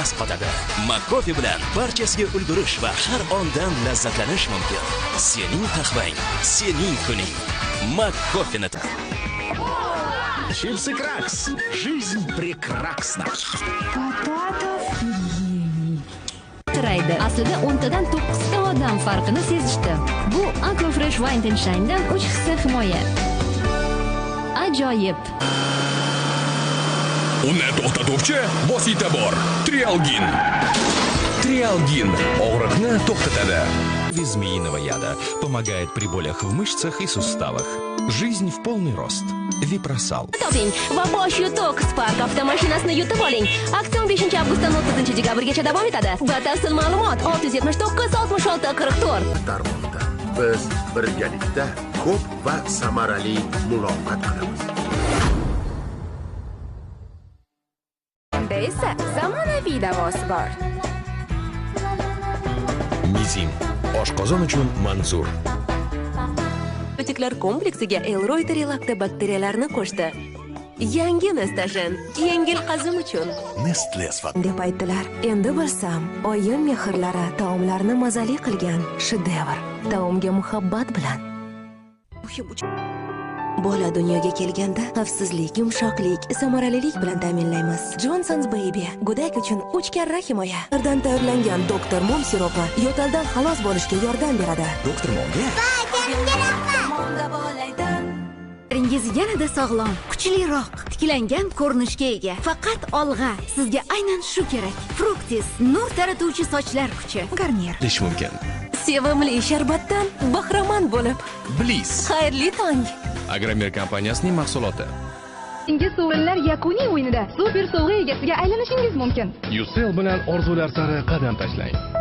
asqotadi. McCoffee bilan barchasiga ulgurish va har ondan lazzatlanish mumkin. Sening qahvang, sening kuning. McCoffee Net. Чипсы Кракс. Жизнь прекрасна. Aslida 10 dan 9 ta odam farqini sezishdi. Bu Aquafresh White and Shine'dan 3 hissa himoya. Ajoyib. Uni to'xtatuvchi vosita bor. Trialgin. Trialgin og'riqni to'xtatadi. Змеиного яда помогает при болях в мышцах и суставах. Жизнь в полный рост. Viprasal. Toping va bosh yutuq Spark avtomashinasini yutib oling. Auksion 5-avgustdan 30-dekabrgacha davom etadi. Batafsil ma'lumot 679 66 44. Darmonda biz birgalikda ko'p va samarali muloqot qilamiz. Unda esa zamonaviy davosi bor. Mizin. Oshqozon uchun manzur. Probiotiklar kompleksiga Elroy lactobakteriyalarni qo'shdi. Yangi Nestashin, yengil qazim uchun. Nestle Svat. deb aytdilar. Endi bilsam, oyim mehrlari taomlarni mazali qilgan shedevr. Taomga muhabbat bilan. Bola dunyoga kelganda xavfsizlik, yumshoqlik, samaralilik bilan ta'minlaymiz. Johnson's Baby go'dak uchun 3 karra himoya. Birdan tayyorlangan Dr. Mom siropi yo'taldan xalos bo'lishga yordam beradi. Doktor Momga. Ringiz yanada sog'lom, kuchliroq, tiklangan ko'rinishga ega. Faqat olg'a. Sizga aynan shu kerak. Fructis nur taratuvchi sochlar kuchi. Garnier. Ish mumkin. Sevimli sharbatdan bahramand bo'lib. Bliss. Xayrli tong. Agromer kompaniyasining mahsuloti. Ingiz sovrinlar yakuniy o'yinida super sovg'a egasiga aylanishingiz mumkin. Yusel bilan orzular sari qadam tashlang.